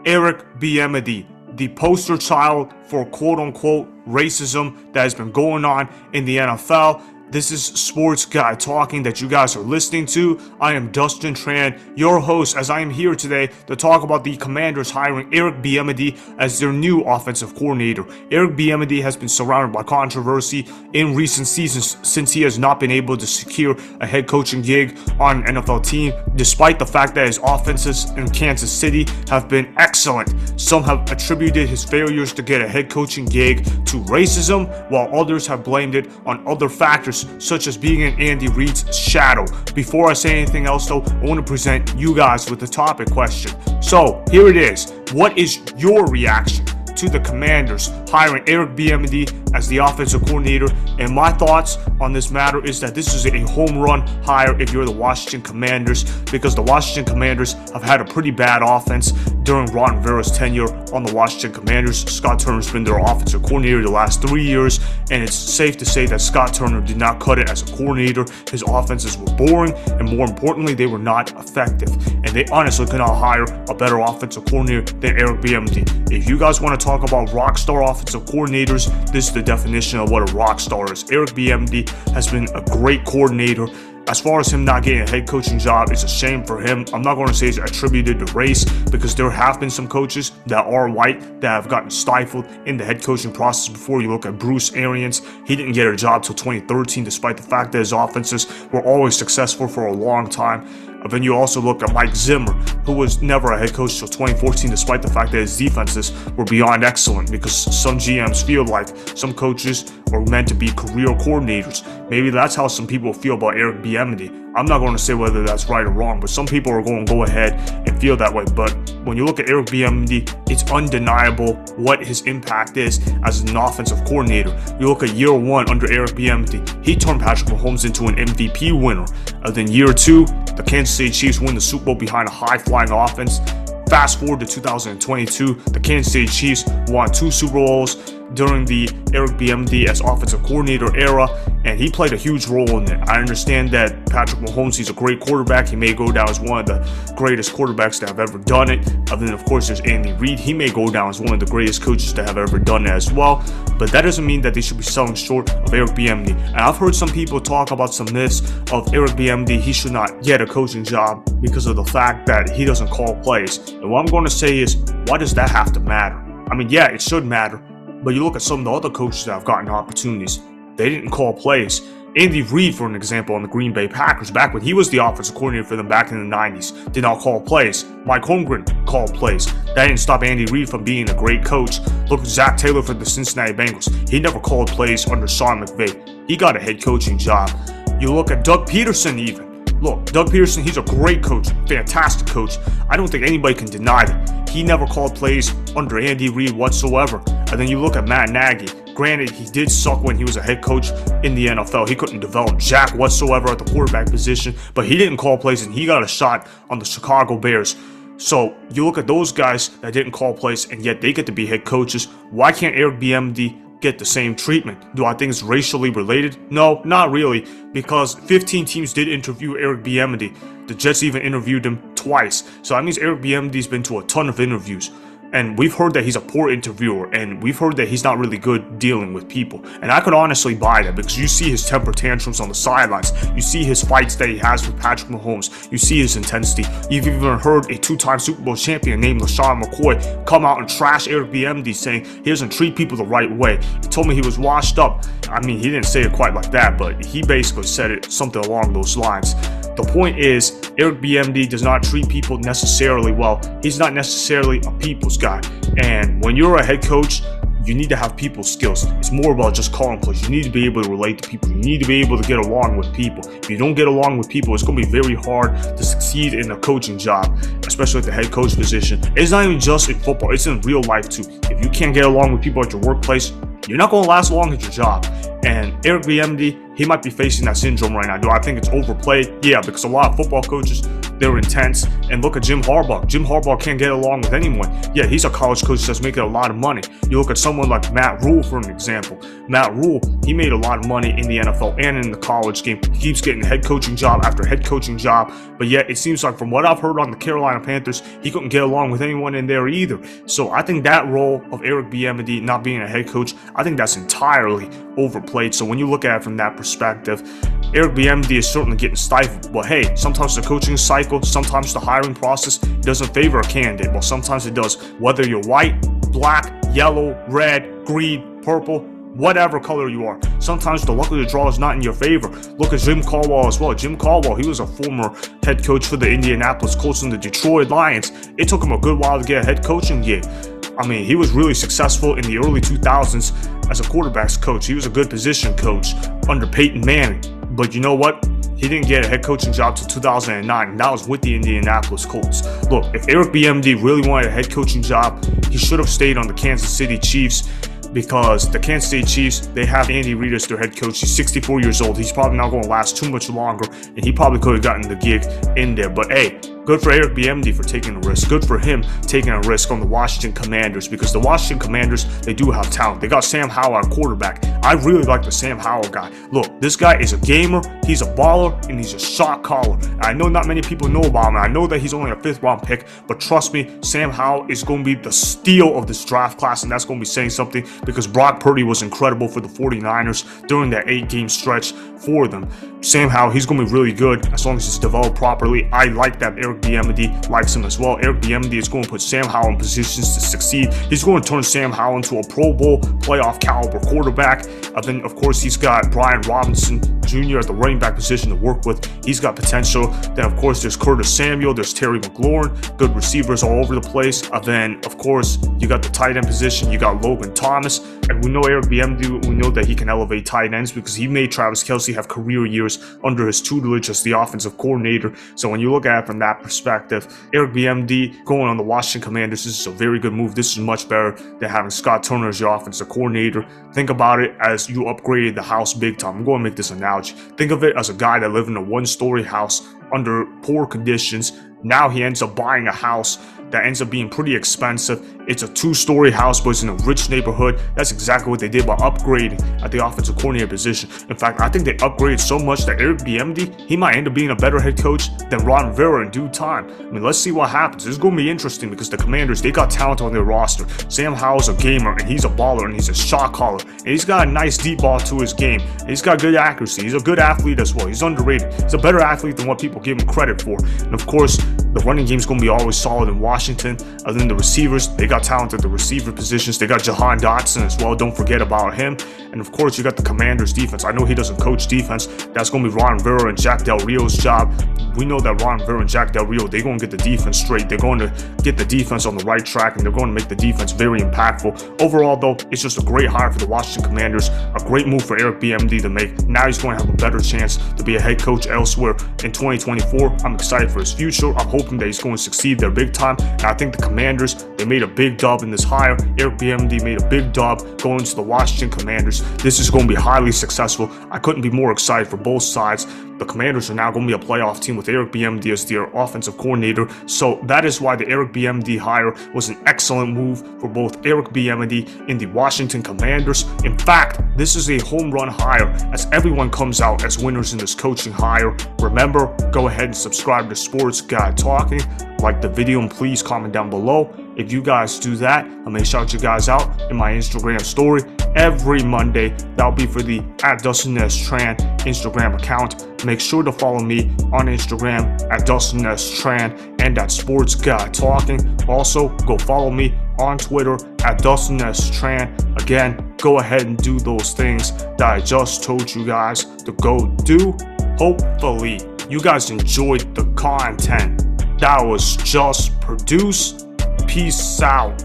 Eric Bieniemy, the poster child for quote-unquote racism that has been going on in the NFL. This is Sports Guy Talking that you guys are listening to. I am Dustin Tran, your host, as I am here today to talk about the Commanders hiring Eric Bieniemy as their new offensive coordinator. Eric Bieniemy has been surrounded by controversy in recent seasons since he has not been able to secure a head coaching gig on an NFL team, despite the fact that his offenses in Kansas City have been excellent. Some have attributed his failures to get a head coaching gig to racism, while others have blamed it on other factors such as being in Andy Reid's shadow. Before I say anything else though, I want to present you guys with the topic question. So here it is. What is your reaction to the Commanders hiring Eric Bieniemy as the offensive coordinator? And my thoughts on this matter is that this is a home run hire if you're the Washington Commanders, because the Washington Commanders have had a pretty bad offense during Ron Rivera's tenure on the Washington Commanders. Scott Turner's been their offensive coordinator the last 3 years, and it's safe to say that Scott Turner did not cut it as a coordinator. His offenses were boring, and more importantly, they were not effective. And they honestly could not hire a better offensive coordinator than Eric Bieniemy. If you guys want to talk about rock star offensive coordinators, this is the definition of what a rock star is. Eric Bieniemy has been a great coordinator. As far as him not getting a head coaching job, it's a shame for him. I'm not going to say it's attributed to race, because there have been some coaches that are white that have gotten stifled in the head coaching process before. You look at Bruce Arians. He didn't get a job till 2013, despite the fact that his offenses were always successful for a long time. And then you also look at Mike Zimmer, who was never a head coach till 2014, despite the fact that his defenses were beyond excellent, because some GMs feel like some coaches are meant to be career coordinators. Maybe that's how some people feel about Eric Bieniemy. I'm not going to say whether that's right or wrong, but some people are going to go ahead and feel that way. But when you look at Eric Bieniemy, it's undeniable what his impact is as an offensive coordinator. You look at year one under Eric Bieniemy, he turned Patrick Mahomes into an MVP winner. And then year two, the Kansas City Chiefs win the Super Bowl behind a high-flying offense. Fast forward to 2022, the Kansas City Chiefs won 2 Super Bowls during the Eric Bieniemy as offensive coordinator era, and he played a huge role in it. I understand that Patrick Mahomes, he's a great quarterback. He may go down as one of the greatest quarterbacks that have ever done it. And then, of course, there's Andy Reid. He may go down as one of the greatest coaches that have ever done it as well. But that doesn't mean that they should be selling short of Eric Bieniemy. And I've heard some people talk about some myths of Eric Bieniemy. He should not get a coaching job because of the fact that he doesn't call plays. And what I'm going to say is, why does that have to matter? I mean, yeah, it should matter. But you look at some of the other coaches that have gotten opportunities. They didn't call plays. Andy Reid, for an example, on the Green Bay Packers, back when he was the offensive coordinator for them back in the 90s, did not call plays. Mike Holmgren called plays. That didn't stop Andy Reid from being a great coach. Look at Zach Taylor for the Cincinnati Bengals. He never called plays under Sean McVay. He got a head coaching job. You look at Doug Peterson even. Look, Doug Peterson, he's a great coach, fantastic coach. I don't think anybody can deny that. He never called plays under Andy Reid whatsoever. And then you look at Matt Nagy. Granted, he did suck when he was a head coach in the NFL. He couldn't develop jack whatsoever at the quarterback position, but he didn't call plays, and he got a shot on the Chicago Bears. So you look at those guys that didn't call plays, and yet they get to be head coaches. Why can't Eric Bieniemy get the same treatment? Do I think it's racially related? No, not really, because 15 teams did interview Eric Bieniemy. The Jets even interviewed him twice. So that means Eric Bieniemy's been to a ton of interviews. And we've heard that he's a poor interviewer, and we've heard that he's not really good dealing with people. And I could honestly buy that, because you see his temper tantrums on the sidelines. You see his fights that he has with Patrick Mahomes. You see his intensity. You've even heard a 2-time Super Bowl champion named LaShawn McCoy come out and trash Eric Bieniemy, saying he doesn't treat people the right way. He told me he was washed up. I mean, he didn't say it quite like that, but he basically said it something along those lines. The point is, Eric Bieniemy does not treat people necessarily well. He's not necessarily a people's guy. And when you're a head coach, you need to have people skills. It's more about just calling plays. You need to be able to relate to people. You need to be able to get along with people. If you don't get along with people, it's going to be very hard to succeed in a coaching job, especially at the head coach position. It's not even just in football. It's in real life too. If you can't get along with people at your workplace, you're not going to last long at your job. And Eric Bieniemy, he might be facing that syndrome right now. Do I think it's overplayed? Yeah, because a lot of football coaches, they're intense. And look at Jim Harbaugh. Jim Harbaugh can't get along with anyone. Yeah, he's a college coach that's making a lot of money. You look at someone like Matt Rule, for an example. Matt Rule, he made a lot of money in the NFL and in the college game. He keeps getting head coaching job after head coaching job. But yet, it seems like from what I've heard on the Carolina Panthers, he couldn't get along with anyone in there either. So I think that role of Eric Bieniemy not being a head coach, I think that's entirely overplayed. So when you look at it from that perspective, Eric Bieniemy is certainly getting stifled. But hey, sometimes the coaching cycle, sometimes the hiring process doesn't favor a candidate. Well, sometimes it does. Whether you're white, black, yellow, red, green, purple, whatever color you are. Sometimes the luck of the draw is not in your favor. Look at Jim Caldwell as well. Jim Caldwell, he was a former head coach for the Indianapolis Colts and the Detroit Lions. It took him a good while to get a head coaching gig. I mean, he was really successful in the early 2000s as a quarterbacks coach. He was a good position coach under Peyton Manning. But you know what? He didn't get a head coaching job till 2009, and that was with the Indianapolis Colts. Look, if Eric Bieniemy really wanted a head coaching job, he should have stayed on the Kansas City Chiefs, because the Kansas City Chiefs, they have Andy Reid as their head coach. He's 64 years old. He's probably not going to last too much longer, and he probably could have gotten the gig in there. But hey, good for Eric Bieniemy for taking a risk. Good for him taking a risk on the Washington Commanders, because the Washington Commanders, they do have talent. They got Sam Howell at quarterback. I really like the Sam Howell guy. Look, this guy is a gamer, he's a baller, and he's a shot caller. I know not many people know about him. I know that he's only a 5th round pick, but trust me, Sam Howell is going to be the steal of this draft class, and that's going to be saying something, because Brock Purdy was incredible for the 49ers during that 8-game stretch for them. Sam Howell, he's going to be really good as long as he's developed properly. I like that Eric Bieniemy likes him as well. Eric Bieniemy is going to put Sam Howell in positions to succeed. He's going to turn Sam Howell into a Pro Bowl playoff caliber quarterback. Then, of course, he's got Brian Robinson Jr. at the running back position to work with. He's got potential. Then, of course, there's Curtis Samuel. There's Terry McLaurin. Good receivers all over the place. Then, of course, you got the tight end position. You got Logan Thomas. And we know Eric Bieniemy, we know that he can elevate tight ends because he made Travis Kelce have career years under his tutelage as the offensive coordinator. So when you look at it from that perspective, Eric Bieniemy going on the Washington Commanders, this is a very good move. This is much better than having Scott Turner as your offensive coordinator. Think about it as you upgraded the house big time. I'm going to make this analogy. Think of it as a guy that lived in a 1-story house under poor conditions. Now he ends up buying a house that ends up being pretty expensive. It's a 2-story house, but it's in a rich neighborhood. That's exactly what they did by upgrading at the offensive coordinator position. In fact, I think they upgraded so much that Eric Bieniemy, he might end up being a better head coach than Ron Rivera in due time. I mean, let's see what happens. This is going to be interesting because the Commanders, they got talent on their roster. Sam Howell's a gamer, and he's a baller, and he's a shot caller, and he's got a nice deep ball to his game. And he's got good accuracy. He's a good athlete as well. He's underrated. He's a better athlete than what people give him credit for. And of course, the running game is going to be always solid in Washington. Other than the receivers, they got talent at the receiver positions. They got Jahan Dotson as well. Don't forget about him. And of course, you got the Commanders defense. I know he doesn't coach defense. That's going to be Ron Rivera and Jack Del Rio's job. We know that Ron Rivera and Jack Del Rio, they're going to get the defense straight. They're going to get the defense on the right track, and they're going to make the defense very impactful. Overall, though, it's just a great hire for the Washington Commanders. A great move for Eric Bieniemy to make. Now he's going to have a better chance to be a head coach elsewhere in 2024. I'm excited for his future. I'm hoping that he's going to succeed there big time. And I think the Commanders, they made a big dub in this hire. Eric Bieniemy made a big dub going to the Washington Commanders. This is going to be highly successful. I couldn't be more excited for both sides. The Commanders are now going to be a playoff team with Eric Bieniemy as their offensive coordinator. So that is why the Eric Bieniemy hire was an excellent move for both Eric Bieniemy and the Washington Commanders. In fact, this is a home run hire as everyone comes out as winners in this coaching hire. Remember, go ahead and subscribe to Sports Guy Talking. Like the video and please comment down below. If you guys do that, I may shout you guys out in my Instagram story every Monday. That'll be for the @DustinTran Instagram account. Make sure to follow me on Instagram @DustinTran and @SportsGuyTalking. Also, go follow me on Twitter @DustinTran. Again, go ahead and do those things that I just told you guys to go do. Hopefully, you guys enjoyed the content that was just produced. Peace out.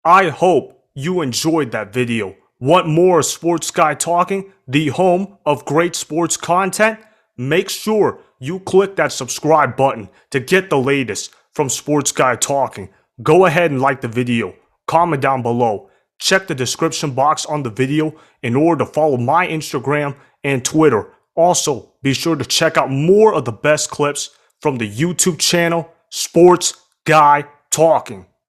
I hope you enjoyed that video. Want more Sports Guy Talking, the home of great sports content? Make sure you click that subscribe button to get the latest from Sports Guy Talking. Go ahead and like the video, comment down below. check the description box on the video in order to follow my Instagram and Twitter. Also, be sure to check out more of the best clips from the YouTube channel, Sports Guy Talking.